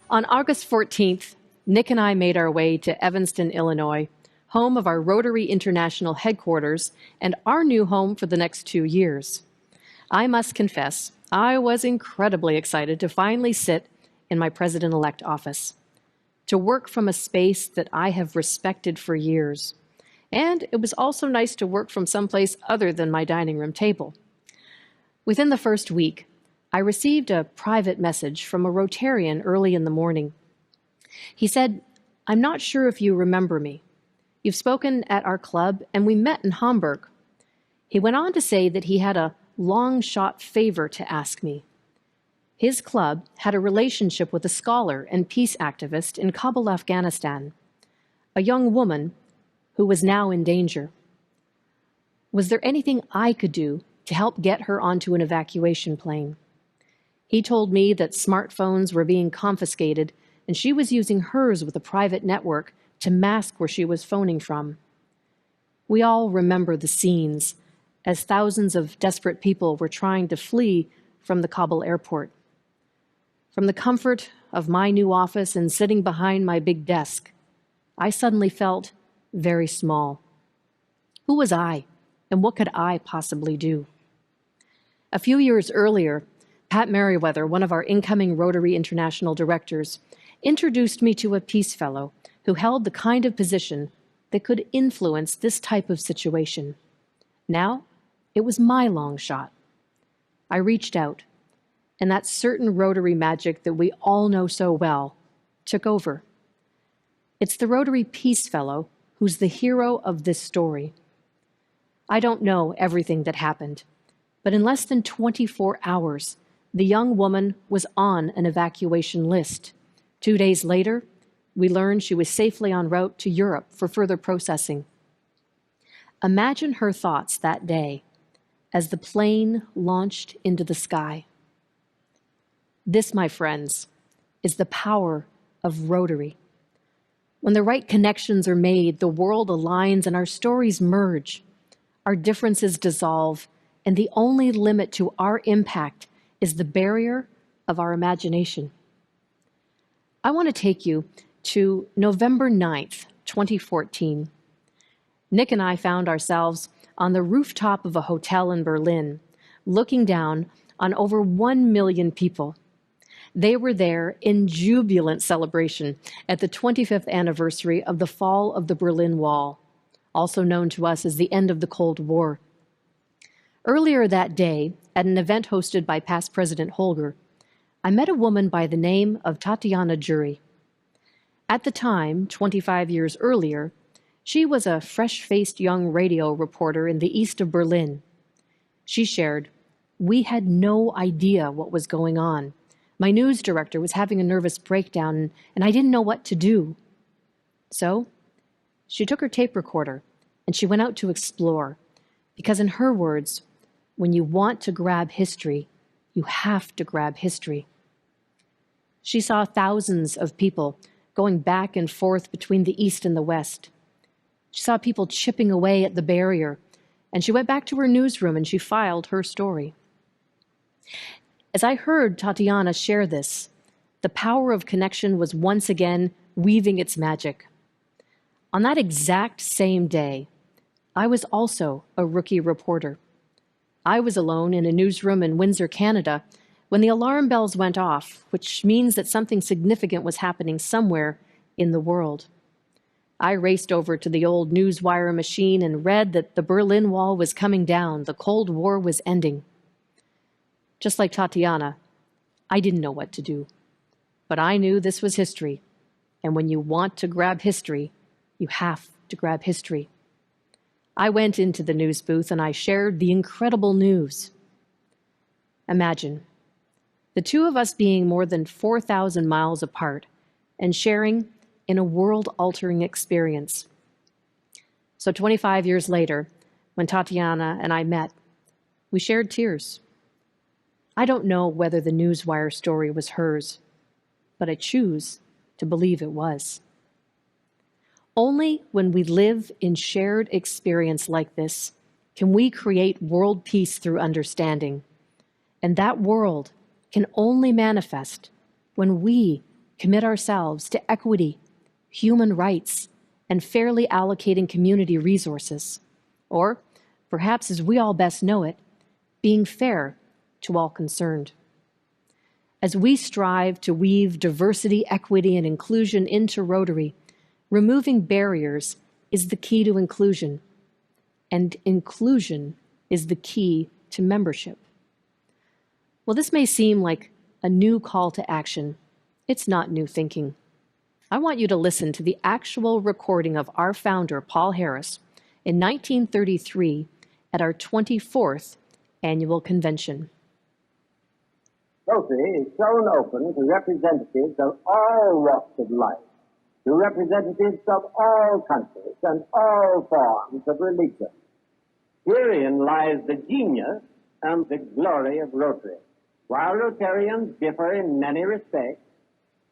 On August 14th, Nick and I made our way to Evanston, Illinois, home of our Rotary International headquarters and our new home for the next 2 years. I must confess, I was incredibly excited to finally sit in my president-elect office, to work from a space that I have respected for years. And it was also nice to work from someplace other than my dining room table. Within the first week, I received a private message from a Rotarian early in the morning. He said, "I'm not sure if you remember me. You've spoken at our club, and we met in Hamburg." He went on to say that he had a long-shot favor to ask me. His club had a relationship with a scholar and peace activist in Kabul, Afghanistan, a young woman who was now in danger. Was there anything I could do to help get her onto an evacuation plane? He told me that smartphones were being confiscated and she was using hers with a private network to mask where she was phoning from. We all remember the scenes as thousands of desperate people were trying to flee from the Kabul airport. From the comfort of my new office and sitting behind my big desk, I suddenly felt very small. Who was I, and what could I possibly do? A few years earlier, Pat Merriweather, one of our incoming Rotary International directors, introduced me to a peace fellow who held the kind of position that could influence this type of situation. Now, it was my long shot. I reached out, and that certain Rotary magic that we all know so well took over. It's the Rotary Peace Fellow who's the hero of this story. I don't know everything that happened, but in less than 24 hours, the young woman was on an evacuation list. 2 days later, we learned she was safely en route to Europe for further processing. Imagine her thoughts that day as the plane launched into the sky. This, my friends, is the power of Rotary. When the right connections are made, the world aligns and our stories merge. Our differences dissolve, and the only limit to our impact is the barrier of our imagination. I want to take you to November 9th, 2014. Nick and I found ourselves on the rooftop of a hotel in Berlin, looking down on over 1 million people. They were there in jubilant celebration at the 25th anniversary of the fall of the Berlin Wall, also known to us as the end of the Cold War. Earlier that day, at an event hosted by past President Holger, I met a woman by the name of Tatiana Jury. At the time, 25 years earlier, she was a fresh-faced young radio reporter in the east of Berlin. She shared, "We had no idea what was going on. My news director was having a nervous breakdown, and I didn't know what to do." So, she took her tape recorder, and she went out to explore, because in her words, when you want to grab history, you have to grab history. She saw thousands of people going back and forth between the East and the West. She saw people chipping away at the barrier, and she went back to her newsroom and she filed her story. As I heard Tatiana share this, the power of connection was once again weaving its magic. On that exact same day, I was also a rookie reporter. I was alone in a newsroom in Windsor, Canada, when the alarm bells went off, which means that something significant was happening somewhere in the world. I raced over to the old newswire machine and read that the Berlin Wall was coming down, the Cold War was ending. Just like Tatiana, I didn't know what to do. But I knew this was history, and when you want to grab history, you have to grab history. I went into the news booth and I shared the incredible news. Imagine, the two of us being more than 4,000 miles apart and sharing in a world-altering experience. So 25 years later, when Tatiana and I met, we shared tears. I don't know whether the newswire story was hers, but I choose to believe it was. Only when we live in shared experience like this can we create world peace through understanding. And that world can only manifest when we commit ourselves to equity, human rights, and fairly allocating community resources. Or, perhaps as we all best know it, being fair to all concerned. As we strive to weave diversity, equity, and inclusion into Rotary, removing barriers is the key to inclusion, and inclusion is the key to membership. Well, this may seem like a new call to action. It's not new thinking. I want you to listen to the actual recording of our founder, Paul Harris, in 1933 at our 24th annual convention. Rotary is thrown open to representatives of all walks of life, to representatives of all countries and all forms of religion. Herein lies the genius and the glory of Rotary. While Rotarians differ in many respects,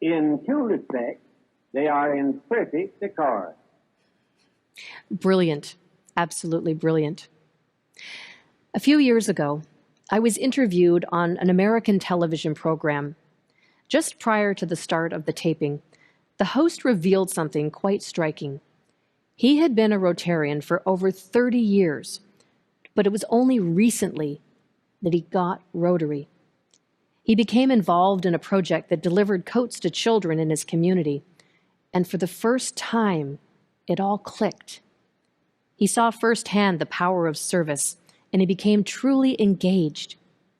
in two respects, they are in perfect accord. Brilliant. Absolutely brilliant. A few years ago, I was interviewed on an American television program. Just prior to the start of the taping, the host revealed something quite striking. He had been a Rotarian for over 30 years, but it was only recently that he got Rotary. He became involved in a project that delivered coats to children in his community, and for the first time, it all clicked. He saw firsthand the power of service, and he became truly engaged.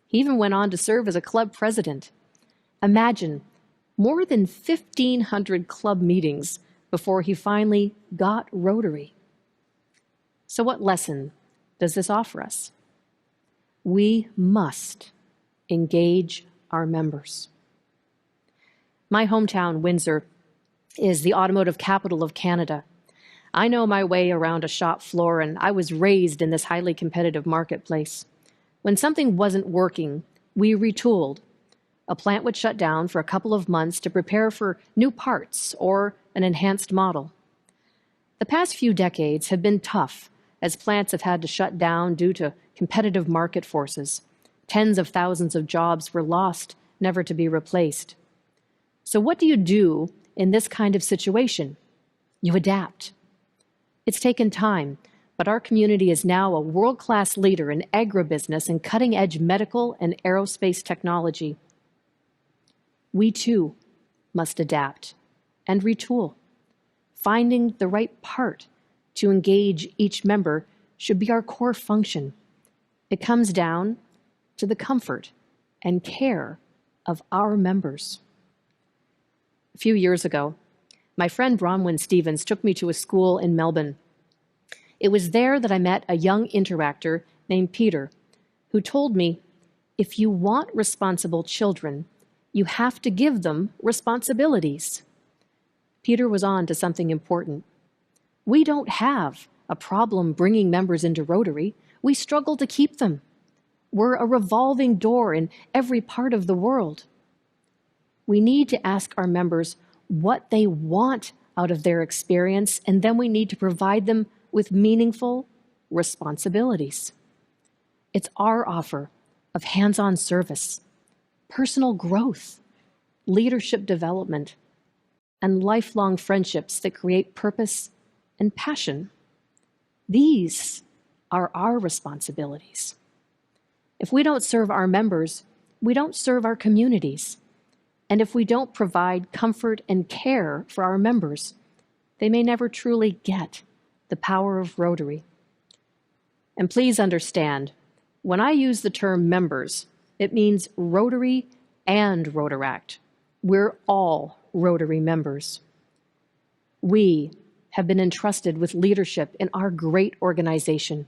He even went on to serve as a club president. Imagine, more than 1,500 club meetings before he finally got Rotary. So what lesson does this offer us? We must engage our members. My hometown, Windsor, is the automotive capital of Canada. I know my way around a shop floor, and I was raised in this highly competitive marketplace. When something wasn't working, we retooled. A plant would shut down for a couple of months to prepare for new parts or an enhanced model. The past few decades have been tough, as plants have had to shut down due to competitive market forces. Tens of thousands of jobs were lost, never to be replaced. So what do you do in this kind of situation? You adapt. It's taken time, but our community is now a world-class leader in agribusiness and cutting-edge medical and aerospace technology. We too must adapt and retool. Finding the right part to engage each member should be our core function. It comes down to the comfort and care of our members. A few years ago, my friend Bronwyn Stevens took me to a school in Melbourne. It was there that I met a young interactor named Peter, who told me, if you want responsible children, you have to give them responsibilities. Peter was on to something important. We don't have a problem bringing members into Rotary. We struggle to keep them. We're a revolving door in every part of the world. We need to ask our members what they want out of their experience, and then we need to provide them with meaningful responsibilities. It's our offer of hands-on service, personal growth, leadership development, and lifelong friendships that create purpose and passion. These are our responsibilities. If we don't serve our members, we don't serve our communities. And if we don't provide comfort and care for our members, they may never truly get the power of Rotary. And please understand, when I use the term members, it means Rotary and Rotaract. We're all Rotary members. We have been entrusted with leadership in our great organization.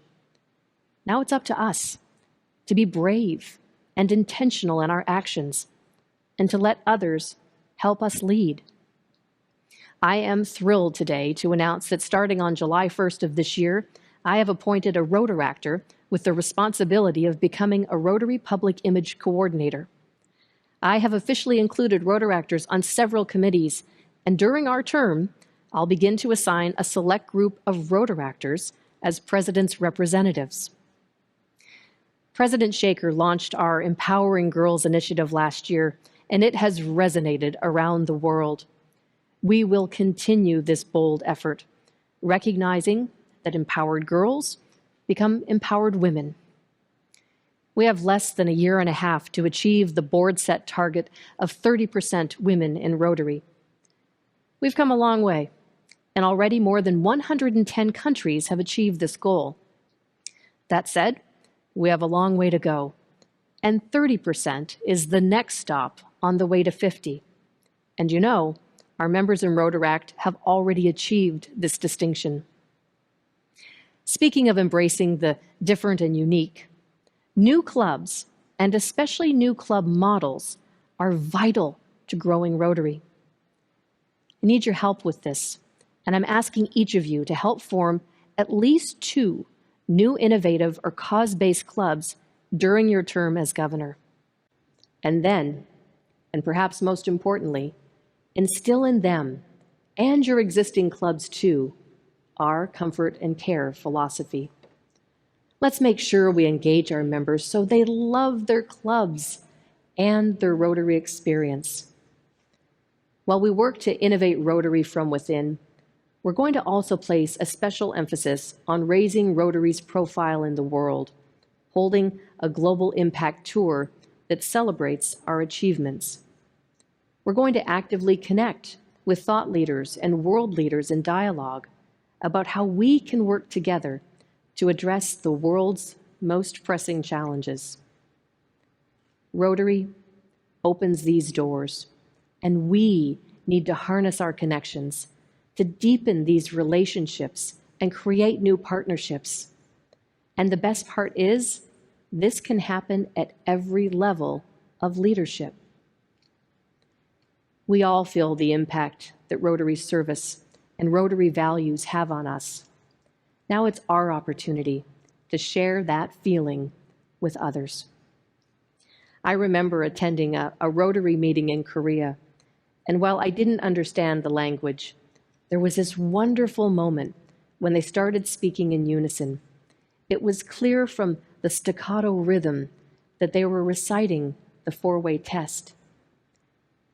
Now it's up to us to be brave and intentional in our actions, and to let others help us lead. I am thrilled today to announce that starting on July 1st of this year, I have appointed a Rotaractor with the responsibility of becoming a Rotary Public Image Coordinator. I have officially included Rotaractors on several committees, and during our term, I'll begin to assign a select group of Rotaractors as President's representatives. President Shaker launched our Empowering Girls initiative last year, and it has resonated around the world. We will continue this bold effort, recognizing that empowered girls become empowered women. We have less than a year and a half to achieve the board-set target of 30% women in Rotary. We've come a long way, and already more than 110 countries have achieved this goal. That said, we have a long way to go, and 30% is the next stop on the way to 50. And you know, our members in Rotaract have already achieved this distinction. Speaking of embracing the different and unique, new clubs, and especially new club models, are vital to growing Rotary. I need your help with this, and I'm asking each of you to help form at least 2 new innovative or cause-based clubs during your term as governor. And then, and perhaps most importantly, instill in them, and your existing clubs too, our comfort and care philosophy. Let's make sure we engage our members so they love their clubs and their Rotary experience. While we work to innovate Rotary from within, we're going to also place a special emphasis on raising Rotary's profile in the world, holding a global impact tour that celebrates our achievements. We're going to actively connect with thought leaders and world leaders in dialogue about how we can work together to address the world's most pressing challenges. Rotary opens these doors, and we need to harness our connections to deepen these relationships and create new partnerships. And the best part is, this can happen at every level of leadership. We all feel the impact that Rotary service and Rotary values have on us. Now it's our opportunity to share that feeling with others. I remember attending a Rotary meeting in Korea, and while I didn't understand the language, there was this wonderful moment when they started speaking in unison. It was clear from the staccato rhythm that they were reciting the 4-way test.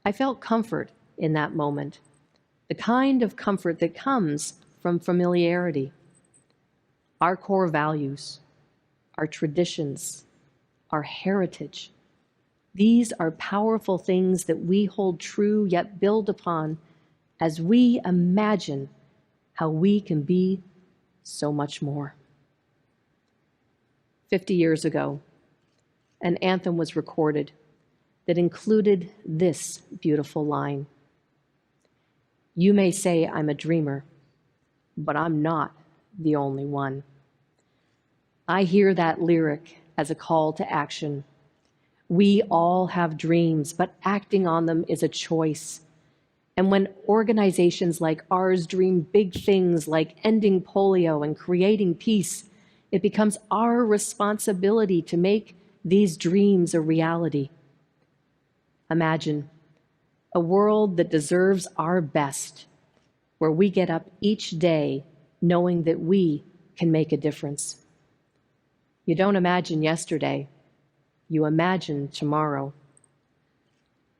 I felt comfort in that moment, the kind of comfort that comes from familiarity. Our core values, our traditions, our heritage, these are powerful things that we hold true yet build upon as we imagine how we can be so much more. 50 years ago, an anthem was recorded that included this beautiful line. You may say I'm a dreamer, but I'm not the only one. I hear that lyric as a call to action. We all have dreams, but acting on them is a choice. And when organizations like ours dream big things like ending polio and creating peace, it becomes our responsibility to make these dreams a reality. Imagine a world that deserves our best, where we get up each day knowing that we can make a difference. You don't imagine yesterday, you imagine tomorrow.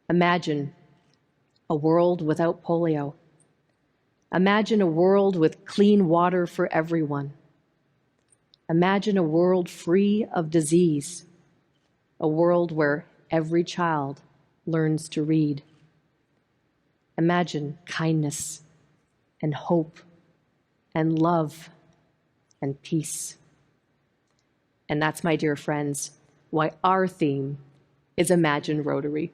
Imagine a world without polio. Imagine a world with clean water for everyone. Imagine a world free of disease, a world where every child learns to read. Imagine kindness and hope and love and peace. And that's, my dear friends, why our theme is Imagine Rotary.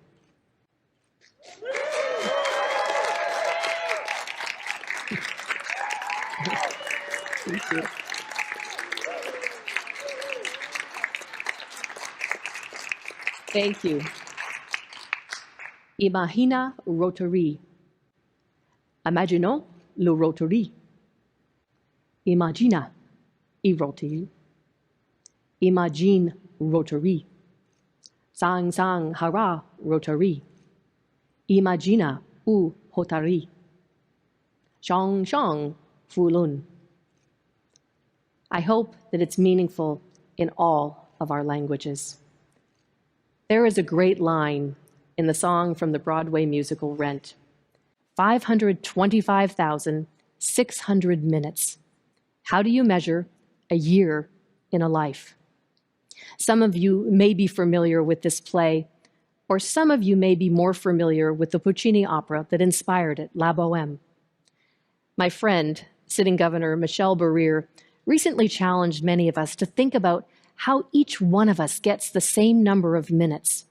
Thank you. Thank you. Imagina Rotary. Imaginons le Rotary. Imagina i Rotary. Imagine Rotary. Sang sang hara Rotary. Imagina u Rotary. Shang shang fulun. I hope that it's meaningful in all of our languages. There is a great line in the song from the Broadway musical Rent. 525,600 minutes. How do you measure a year in a life? Some of you may be familiar with this play, or some of you may be more familiar with the Puccini opera that inspired it, La Bohème. My friend, sitting Governor Michelle Barrere, recently challenged many of us to think about how each one of us gets the same number of minutes.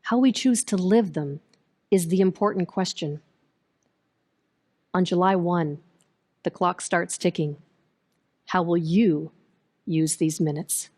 How we choose to live them is the important question. On July 1, the clock starts ticking. How will you use these minutes?